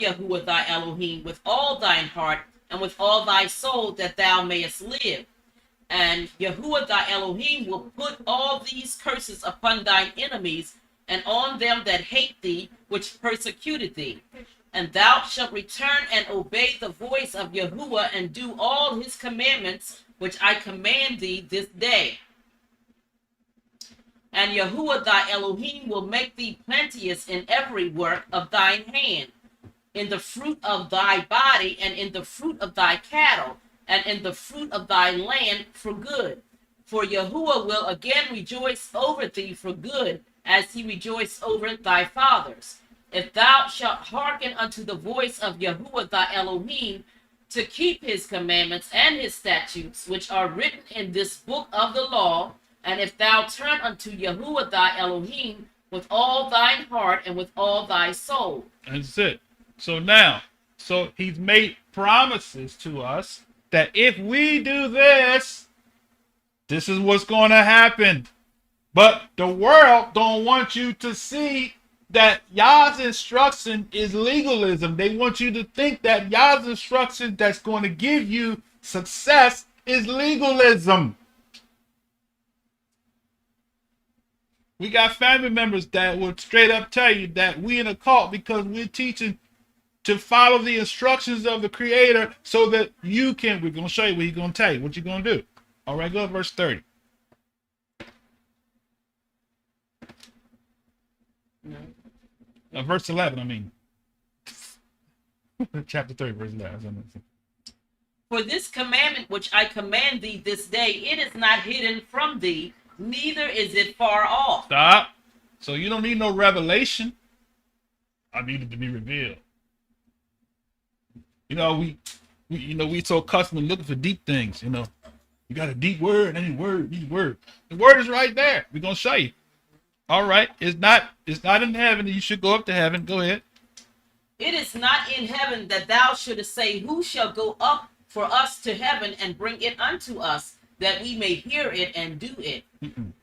Yahuwah thy Elohim with all thine heart and with all thy soul, that thou mayest live. And Yahuwah thy Elohim will put all these curses upon thine enemies and on them that hate thee, which persecuted thee. And thou shalt return and obey the voice of Yahuwah and do all his commandments, which I command thee this day. And Yahuwah thy Elohim will make thee plenteous in every work of thine hand, in the fruit of thy body, and in the fruit of thy cattle, and in the fruit of thy land for good. For Yahuwah will again rejoice over thee for good, as he rejoiced over thy fathers. If thou shalt hearken unto the voice of Yahuwah thy Elohim, to keep his commandments and his statutes, which are written in this book of the law, and if thou turn unto Yahuwah thy Elohim with all thine heart and with all thy soul. That's it. So he's made promises to us that if we do this, this is what's going to happen. But the world don't want you to see that Yah's instruction is legalism. They want you to think that Yah's instruction that's going to give you success is legalism. We got family members that will straight up tell you that we in a cult because we're teaching to follow the instructions of the Creator so that you can. We're going to show you what he's going to tell you, what you're going to do. All right, go to verse 30. Verse 11, I mean. Chapter 30, verse 11. For this commandment which I command thee this day, it is not hidden from thee, neither is it far off. Stop. So you don't need no revelation. I need it to be revealed. We so accustomed to looking for deep things. You got a deep word, any word. The word is right there. We're gonna show you. All right. It's not in heaven. You should go up to heaven. Go ahead. It is not in heaven that thou shouldest say, who shall go up for us to heaven and bring it unto us, that we may hear it and do it.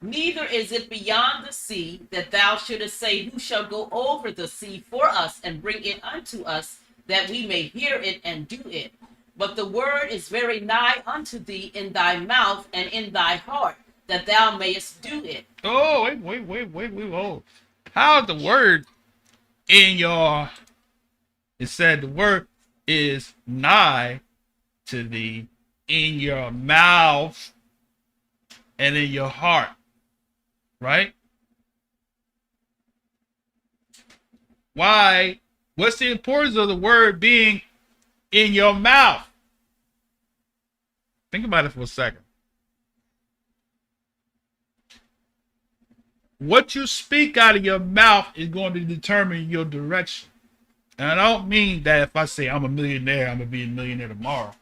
Neither is it beyond the sea that thou shouldest say, who shall go over the sea for us and bring it unto us, that we may hear it and do it. But the word is very nigh unto thee, in thy mouth and in thy heart, that thou mayest do it. Oh, wait. Oh. How's the word in your... It said the word is nigh to thee, in your mouth and in your heart, right? Why? What's the importance of the word being in your mouth? Think about it for a second. What you speak out of your mouth is going to determine your direction. And I don't mean that if I say I'm a millionaire, I'm going to be a millionaire tomorrow.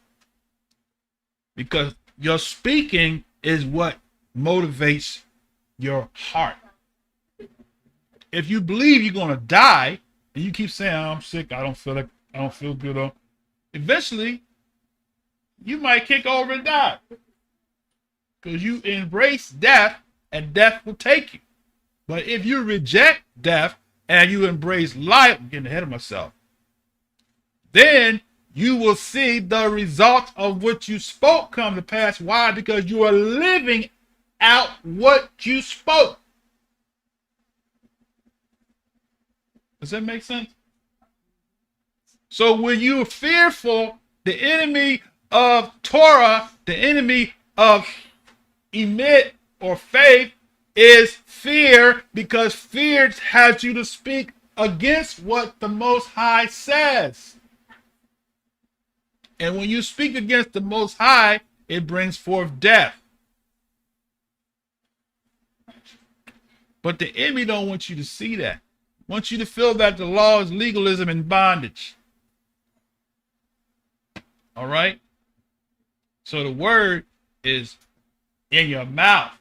Because your speaking is what motivates your heart. If you believe you're going to die and you keep saying, I'm sick, I don't feel good, eventually you might kick over and die. Because you embrace death and death will take you. But if you reject death and you embrace life, I'm getting ahead of myself, then you will see the results of what you spoke come to pass. Why? Because you are living out what you spoke. Does that make sense? So when you're fearful, the enemy of Torah, the enemy of emit or faith is fear, because fear has you to speak against what the Most High says. And when you speak against the Most High, it brings forth death. But the enemy don't want you to see that. Wants you to feel that the law is legalism and bondage. All right? So the word is in your mouth,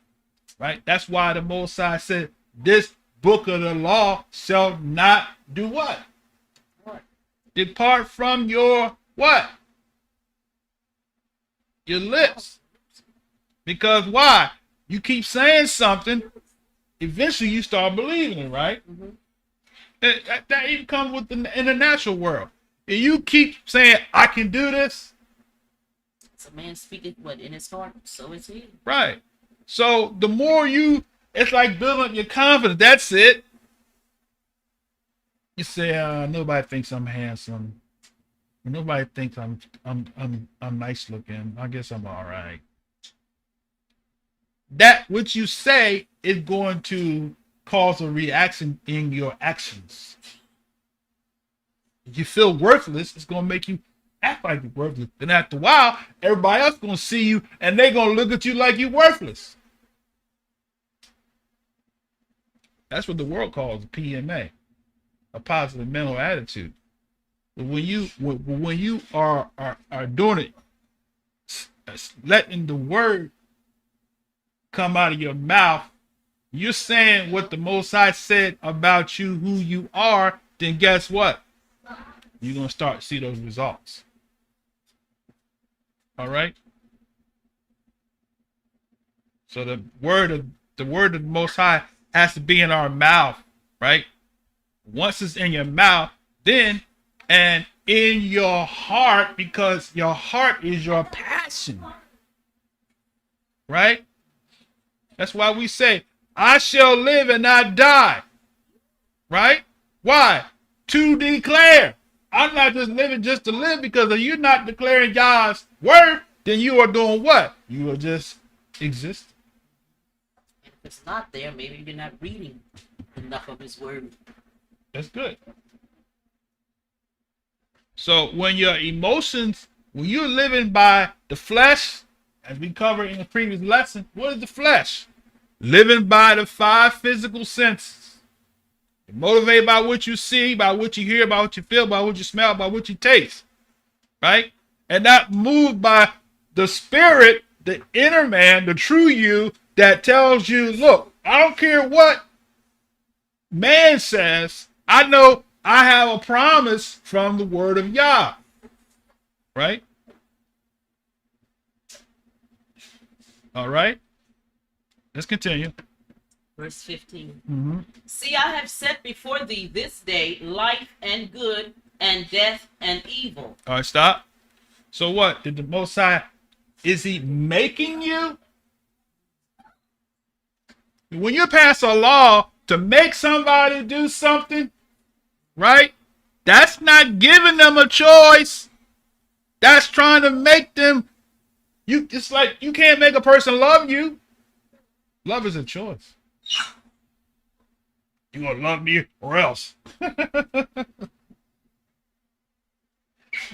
right? That's why the Most High said, this book of the law shall not do what? Depart from your what? Your lips. Because why? You keep saying something, eventually you start believing it, right? Mm-hmm. That even comes in the natural world. and you keep saying, I can do this. So man speaketh what in his heart, so is he. Right. So the more it's like building your confidence. That's it. You say, nobody thinks I'm handsome. Nobody thinks I'm nice looking. I guess I'm all right. That which you say is going to cause a reaction in your actions. If you feel worthless, it's going to make you act like you're worthless. And after a while, everybody else is going to see you and they're going to look at you like you're worthless. That's what the world calls a PMA, a positive mental attitude. But when you are doing it, letting the word come out of your mouth, you're saying what the Most High said about you, who you are, then guess what? You're going to start to see those results. All right? So the word of the Most High has to be in our mouth, right? Once it's in your mouth, then and in your heart, because your heart is your passion. Right? That's why we say, I shall live and not die. Right? Why? To declare. I'm not just living just to live, because if you're not declaring God's word, then you are doing what? You are just existing. And if it's not there, maybe you're not reading enough of his word. That's good. So when your emotions, when you're living by the flesh, as we covered in the previous lesson, what is the flesh? Living by the 5 physical senses. You're motivated by what you see, by what you hear, by what you feel, by what you smell, by what you taste. Right? And not moved by the spirit, the inner man, the true you, that tells you, look, I don't care what man says, I know I have a promise from the word of Yah. Right? All right. Let's continue. Verse 15. Mm-hmm. See, I have set before thee this day life and good, and death and evil. All right, stop. So what? Did the Most High, is he making you? When you pass a law to make somebody do something, right? That's not giving them a choice. That's trying to make them, it's like you can't make a person love you. Love is a choice. You gonna love me or else.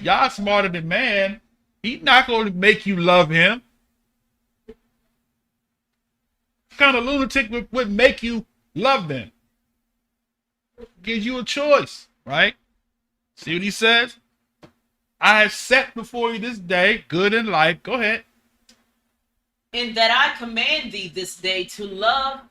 Y'all smarter than man. He's not going to make you love him. What kind of lunatic would make you love them? Gives you a choice, right? See what he says? I have set before you this day, good and life. Go ahead. In that I command thee this day to love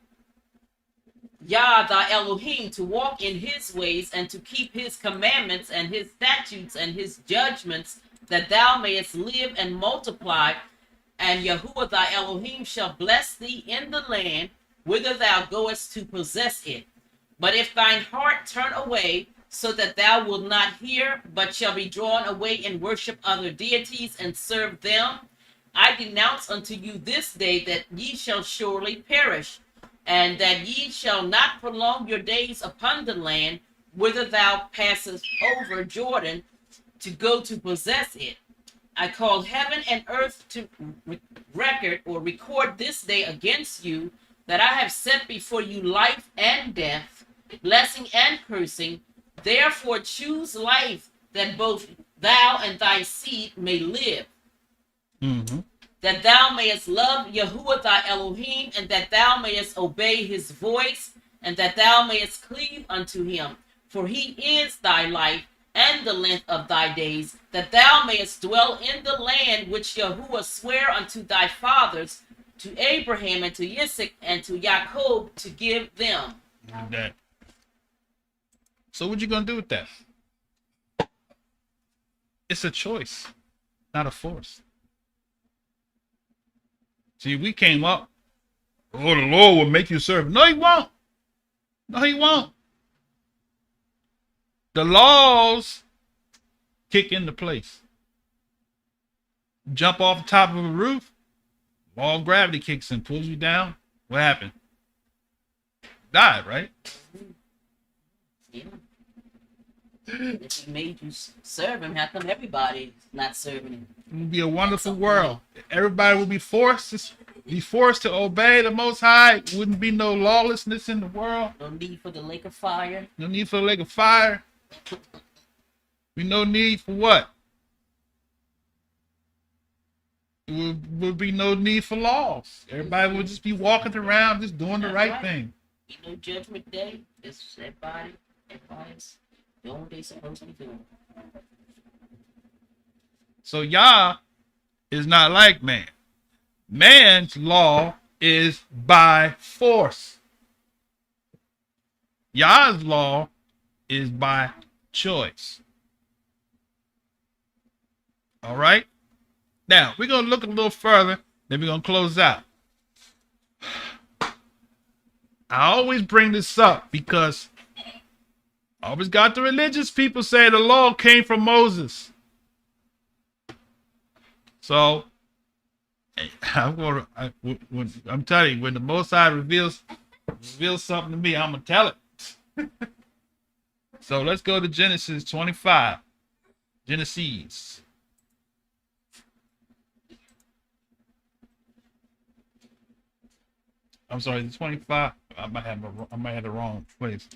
Yah thy Elohim, to walk in his ways, and to keep his commandments and his statutes and his judgments, that thou mayest live and multiply. And Yahuwah thy Elohim shall bless thee in the land whither thou goest to possess it. But if thine heart turn away, so that thou wilt not hear, but shall be drawn away and worship other deities and serve them, I denounce unto you this day that ye shall surely perish, and that ye shall not prolong your days upon the land whither thou passest over Jordan to go to possess it. I call heaven and earth to record this day against you, that I have set before you life and death, blessing and cursing. Therefore choose life, that both thou and thy seed may live. Mm-hmm. That thou mayest love Yahuwah thy Elohim, and that thou mayest obey his voice, and that thou mayest cleave unto him. For he is thy life and the length of thy days, that thou mayest dwell in the land which Yahuwah sware unto thy fathers, to Abraham and to Isaac and to Jacob, to give them. That. So what you gonna do with that? It's a choice, not a force. See, we came up, oh, the Lord will make you serve. No, he won't. No, he won't. The laws kick into place. Jump off the top of a roof, law of gravity kicks in, pulls you down. What happened? Died, right? Yeah. If he made you serve him, how come everybody's not serving him? It would be a wonderful world. Everybody would be forced to obey the Most High. Wouldn't be no lawlessness in the world. No need for the lake of fire. No need for the lake of fire. We no need for what? There would be no need for laws. Everybody would just be walking around, just doing the right thing. You know, Judgment Day, it's everybody's doing what they supposed to be doing. So Yah is not like man. Man's law is by force. Yah's law is by choice. All right? Now, we're going to look a little further, then we're going to close out. I always bring this up because I always got the religious people say the law came from Moses. So, I'm telling you, when the Most High reveals something to me, I'm going to tell it. So let's go to Genesis 25. Genesis. I'm sorry, the 25. I might have the wrong place.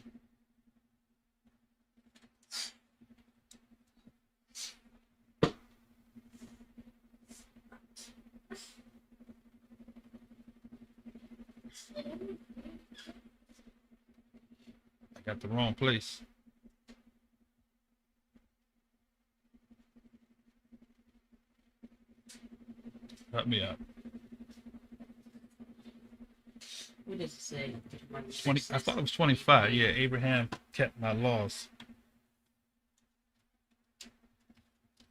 I got the wrong place. Help me out. What does it say? 20. I thought it was 25. Yeah, Abraham kept my laws.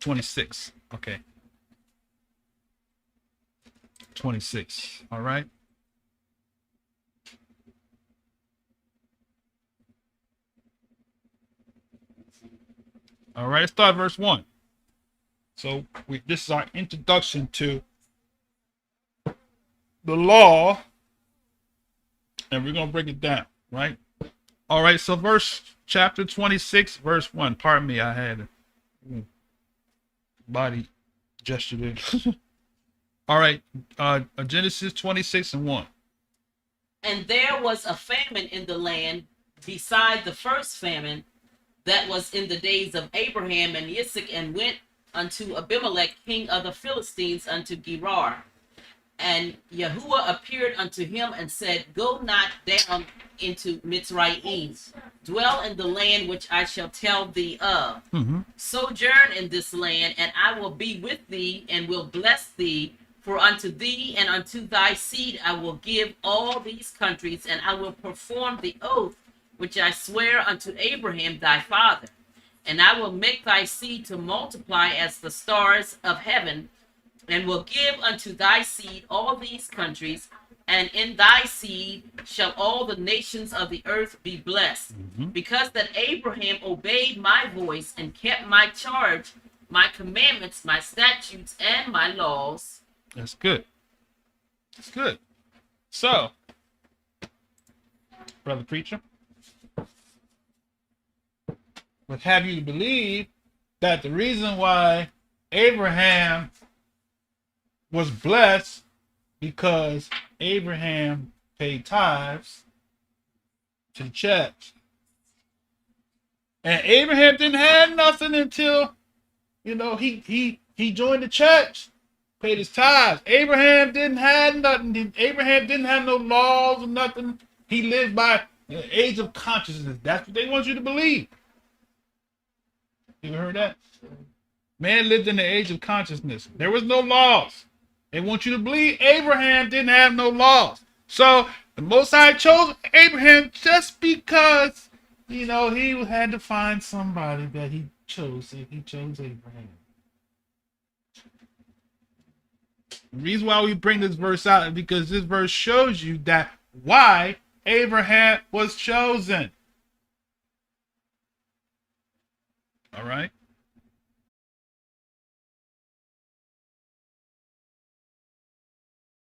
26. Okay. 26. All right. All right. Let's start verse 1. So this is our introduction to the law. And we're going to break it down, right? All right, so chapter 26, verse 1. Pardon me, I had a body gesture there. All right, Genesis 26 and 1. And there was a famine in the land beside the first famine that was in the days of Abraham and Isaac, and went unto Abimelech, king of the Philistines, unto Gerar. And Yahuwah appeared unto him and said, Go not down into Mitzrayim, dwell in the land which I shall tell thee of. Sojourn in this land, and I will be with thee, and will bless thee. For unto thee and unto thy seed I will give all these countries, and I will perform the oath which I swear unto Abraham thy father. And I will make thy seed to multiply as the stars of heaven, and will give unto thy seed all these countries, and in thy seed shall all the nations of the earth be blessed. Because that Abraham obeyed my voice and kept my charge, my commandments, my statutes, and my laws. That's good. That's good. So, brother preacher, would have you believe that the reason why Abraham was blessed because Abraham paid tithes to the church. And Abraham didn't have nothing until, he joined the church, paid his tithes. Abraham didn't have nothing. Abraham didn't have no laws or nothing. He lived by the age of consciousness. That's what they want you to believe. You ever heard that? Man lived in the age of consciousness. There was no laws. They want you to believe Abraham didn't have no laws. So the Most High chose Abraham just because, he had to find somebody that he chose. He chose Abraham. The reason why we bring this verse out is because this verse shows you that why Abraham was chosen. All right.